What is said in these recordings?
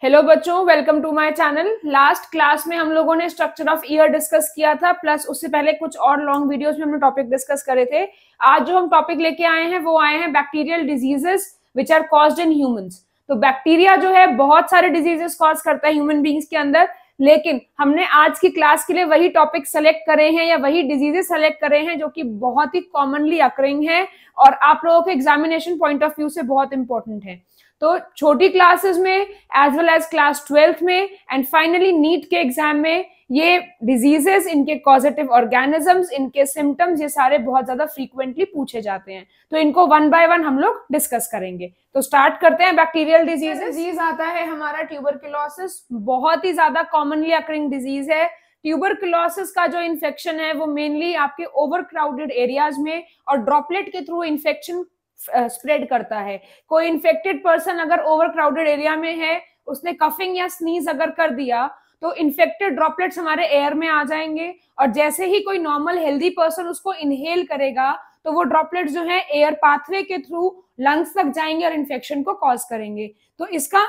Hello बच्चों, welcome to my channel. Last class में हम लोगों ने स्ट्रक्चर ऑफ ईयर डिस्कस किया था, प्लस उससे पहले कुछ और लॉन्ग वीडियोस में हमने टॉपिक डिस्कस करे थे। आज जो हम टॉपिक लेके आए हैं वो आए हैं bacterial diseases which are caused in humans. तो बैक्टीरिया जो है बहुत सारे डिजीजेस कॉज करता है ह्यूमन बींग्स के अंदर, लेकिन हमने आज की क्लास के लिए वही टॉपिक सेलेक्ट करे हैं या वही डिजीजेस सेलेक्ट करे हैं जो कि बहुत ही कॉमनली अकरिंग है और आप लोगों के एग्जामिनेशन पॉइंट ऑफ व्यू से बहुत इंपॉर्टेंट है। तो छोटी क्लासेस में as well as class 12th में एंड फाइनली नीट के एग्जाम में ये डिजीजेस, इनके कॉजेटिव ऑर्गेनिजम्स, इनके सिम्टम्स, ये सारे बहुत ज्यादा फ्रीक्वेंटली पूछे जाते हैं। तो इनको वन बाय वन हम लोग डिस्कस करेंगे। तो स्टार्ट करते हैं। बैक्टीरियल डिजीज आता है हमारा ट्यूबरकुलोसिस, बहुत ही ज्यादा कॉमनली अकरिंग डिजीज है। ट्यूबरकुलोसिस का जो इन्फेक्शन है वो मेनली आपके ओवर क्राउडेड एरियाज में और ड्रॉपलेट के थ्रू इन्फेक्शन स्प्रेड करता है। कोई इन्फेक्टेड पर्सन अगर ओवर क्राउडेड एरिया में है, उसने कफिंग या स्नीज अगर कर दिया तो इन्फेक्टेड ड्रॉपलेट्स हमारे एयर में आ जाएंगे और जैसे ही कोई नॉर्मल हेल्दी पर्सन उसको इनहेल करेगा तो वो ड्रॉपलेट्स जो है एयर पाथवे के थ्रू लंग्स तक जाएंगे और इन्फेक्शन को कॉज करेंगे। तो इसका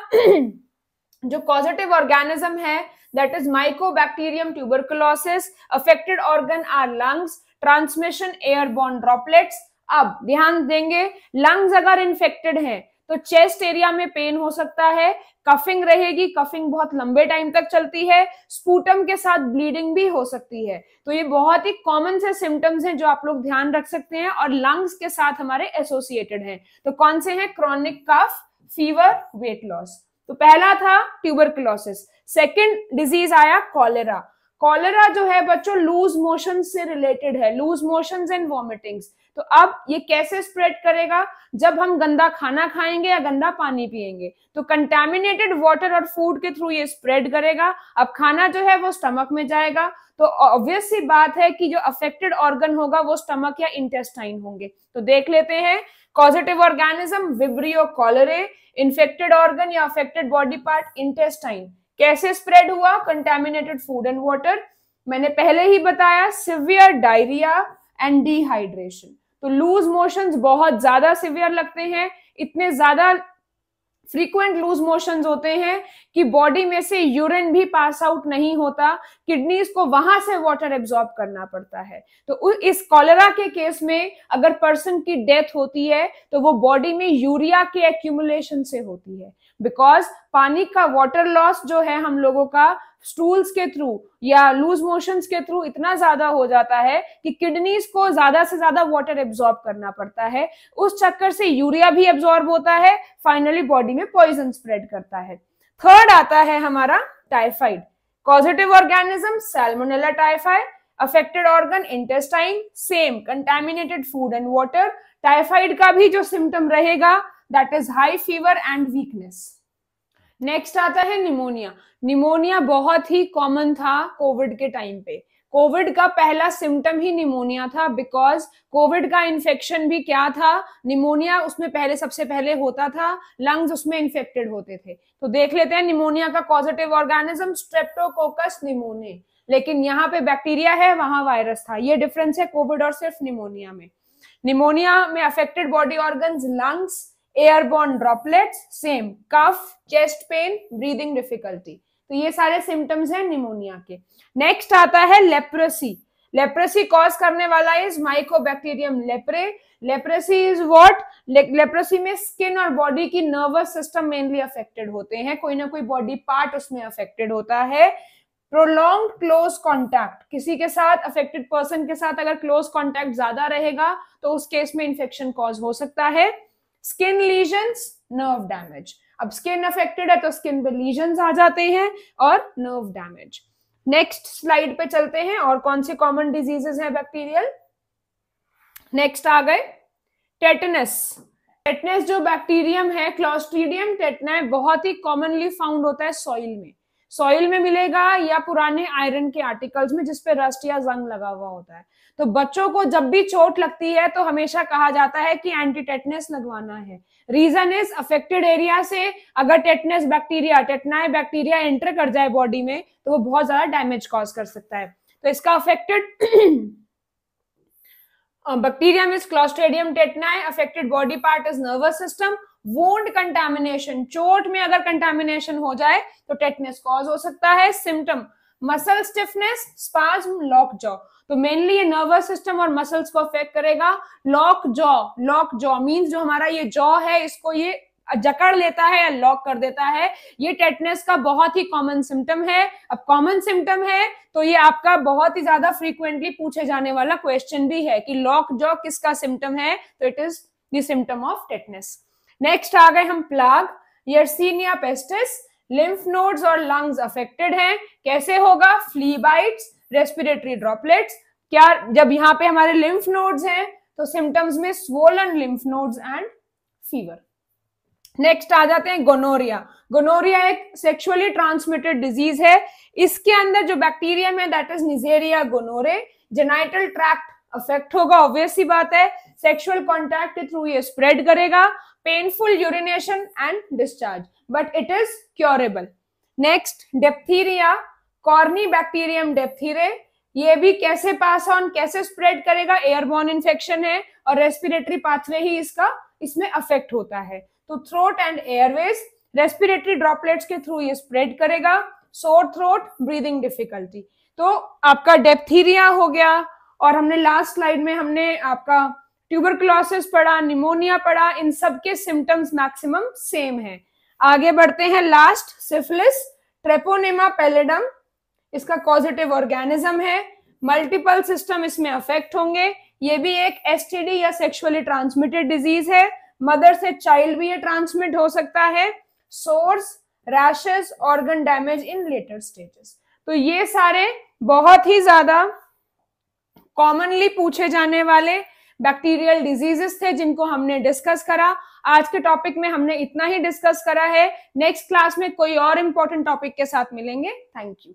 जो कॉजेटिव ऑर्गेनिज्म है that is mycobacterium tuberculosis. Affected organ are lungs, transmission airborne droplets. अब ध्यान देंगे, लंग्स अगर इन्फेक्टेड है तो चेस्ट एरिया में पेन हो सकता है, कफिंग रहेगी, कफिंग बहुत लंबे टाइम तक चलती है, स्पूटम के साथ ब्लीडिंग भी हो सकती है। तो ये बहुत ही कॉमन से सिम्टम्स हैं जो आप लोग ध्यान रख सकते हैं और लंग्स के साथ हमारे एसोसिएटेड हैं। तो कौन से हैं? Chronic cough, fever, weight loss. तो पहला था ट्यूबरकुलोसिस। सेकेंड डिजीज आया कॉलेरा। कॉलेरा जो है बच्चों लूज मोशन से रिलेटेड है, लूज मोशंस एंड वॉमिटिंग्स। तो अब ये कैसे स्प्रेड करेगा? जब हम गंदा खाना खाएंगे या गंदा पानी पिएंगे तो कंटामिनेटेड वाटर और फूड के थ्रू ये स्प्रेड करेगा। अब खाना जो है वो स्टमक में जाएगा तो ऑब्वियस सी बात है कि जो अफेक्टेड ऑर्गन होगा वो स्टमक या इंटेस्टाइन होंगे। तो देख लेते हैं। Causative organism vibrio कॉलेरे, infected organ या अफेक्टेड बॉडी पार्ट इंटेस्टाइन। कैसे स्प्रेड हुआ? Contaminated food and water. मैंने पहले ही बताया, सिवियर डायरिया एंड डिहाइड्रेशन। तो लूज मोशंस बहुत ज्यादा सिवियर लगते हैं, इतने ज्यादा फ्रीक्वेंट लूज मोशंस होते हैं कि बॉडी में से यूरिन भी पास आउट नहीं होता, किडनीज को वहां से वाटर एब्जॉर्ब करना पड़ता है। तो इस कॉलेरा के केस में अगर पर्सन की डेथ होती है तो वो बॉडी में यूरिया के एक्यूमुलेशन से होती है, बिकॉज पानी का वाटर लॉस जो है हम लोगों का स्टूल्स के थ्रू या लूज मोशंस के थ्रू इतना ज्यादा हो जाता है कि किडनीज को ज्यादा से ज्यादा वाटर एब्जॉर्ब करना पड़ता है। उस चक्कर से यूरिया भी एब्जॉर्ब होता है, फाइनली बॉडी में पॉइजन स्प्रेड करता है। थर्ड आता है हमारा typhoid. Causative organism Salmonella typhi, affected organ intestine, same contaminated food and water. Typhoid का भी जो सिम्टम रहेगा that is high fever and weakness. Next आता है निमोनिया। निमोनिया बहुत ही कॉमन था कोविड के टाइम पे। कोविड का पहला सिम्टम ही निमोनिया था, बिकॉज कोविड का इन्फेक्शन भी क्या था? निमोनिया उसमें पहले सबसे पहले होता था, लंग्स उसमें इन्फेक्टेड होते थे। तो देख लेते हैं निमोनिया का कॉजेटिव ऑर्गेनिज्म स्ट्रेप्टोकोकस निमोनिया, लेकिन यहाँ पे बैक्टीरिया है, वहां वायरस था। ये डिफरेंस है कोविड और सिर्फ निमोनिया में। निमोनिया में affected body organs lungs, airborne droplets, same cough, chest pain, breathing difficulty. तो ये सारे सिम्टम्स हैं निमोनिया के। नेक्स्ट आता है लेप्रेसी। लेप्रेसी कॉज करने वाला is Mycobacterium leprae. Leprosy is what? Leprosy में स्किन और बॉडी की नर्वस सिस्टम मेनली अफेक्टेड होते हैं, कोई ना कोई बॉडी पार्ट उसमें अफेक्टेड होता है। प्रोलॉन्ग्ड क्लोज कॉन्टैक्ट, किसी के साथ अफेक्टेड पर्सन के साथ अगर क्लोज कॉन्टैक्ट ज्यादा रहेगा तो उस केस में इंफेक्शन कॉज हो सकता है। Skin lesions, nerve damage. अब स्किन अफेक्टेड है तो स्किन पे लीजन्स आ जाते हैं और नर्व डैमेज। नेक्स्ट स्लाइड पे चलते हैं और कौन सी कॉमन डिजीजेस हैं बैक्टीरियल। नेक्स्ट आ गए टेटनस। टेटनस जो बैक्टीरियम है क्लोस्ट्रीडियम टेटनाई, बहुत ही कॉमनली फाउंड होता है सॉइल में। सॉइल में मिलेगा या पुराने आयरन के आर्टिकल्स में जिसपे रस्ट या जंग लगा हुआ होता है। तो बच्चों को जब भी चोट लगती है तो हमेशा कहा जाता है कि एंटी टेटनस लगवाना है। रीजन इज अफेक्टेड एरिया से अगर टेटनस बैक्टीरिया, टेटनाई बैक्टीरिया एंटर कर जाए बॉडी में तो वो बहुत ज्यादा डैमेज कॉज कर सकता है। तो इसका affected bacterium is Clostridium tetani. Affected body part is nervous system. Wound contamination, चोट में अगर कंटामिनेशन हो जाए तो टेटनस कॉज हो सकता है। Symptom muscle stiffness, spasm, lock jaw. तो मेनली ये नर्वस सिस्टम और मसल्स को अफेक्ट करेगा। लॉक जॉ मींस जो हमारा ये जॉ है इसको ये जकड़ लेता है या लॉक कर देता है। ये टेटनस का बहुत ही कॉमन सिम्टम है। अब कॉमन सिम्टम है तो ये आपका बहुत ही ज्यादा फ्रीक्वेंटली पूछे जाने वाला क्वेश्चन भी है कि लॉक जॉ किसका सिम्टम है, तो it is the symptom of tetanus. Next आ गए हम plague, Yersinia pestis. Lymph nodes और लंग्स अफेक्टेड हैं। कैसे होगा? Flea bites, respiratory droplets. क्या जब यहाँ पे हमारे लिम्फ नोड्स हैं तो सिम्टम्स में swollen lymph nodes and fever. Next आ जाते हैं गोनोरिया। गोनोरिया एक सेक्सुअली ट्रांसमिटेड डिजीज है। इसके अंदर जो बैक्टीरियम है that is Neisseria gonorrhoeae. Genital tract affect होगा, ऑब्वियस सी बात है। सेक्सुअल कॉन्टैक्ट के थ्रू ये स्प्रेड करेगा। Painful urination and discharge, but it is curable. Next diphtheria, Corynebacterium diphtheriae. ये भी कैसे पास ऑन, कैसे स्प्रेड करेगा? एयरबॉर्न इन्फेक्शन है और रेस्पिरेटरी पाथवे ही इसमें अफेक्ट होता है। तो throat and Airways, respiratory droplets के थ्रू ये स्प्रेड करेगा। Sore throat, breathing difficulty. तो आपका डिप्थीरिया हो गया, और हमने लास्ट स्लाइड में हमने आपका ट्यूबरकुलोसिस पढ़ा, निमोनिया पढ़ा। इन सब के सिम्टम्स मैक्सिमम सेम है। आगे बढ़ते हैं लास्ट, सिफिलिस, ट्रेपोनेमा पैलिडम। इसका कॉजेटिव ऑर्गेनिज्म है। मल्टीपल सिस्टम इसमें अफेक्ट होंगे। ये भी एक एसटीडी या सेक्सुअली ट्रांसमिटेड डिजीज है। मदर से चाइल्ड भी ये ट्रांसमिट हो सकता है। Source, rashes, organ damage in later stages. तो ये सारे बहुत ही ज्यादा कॉमनली पूछे जाने वाले बैक्टीरियल डिजीजेस थे जिनको हमने डिस्कस करा। आज के टॉपिक में हमने इतना ही डिस्कस करा है। नेक्स्ट क्लास में कोई और इंपॉर्टेंट टॉपिक के साथ मिलेंगे। Thank you.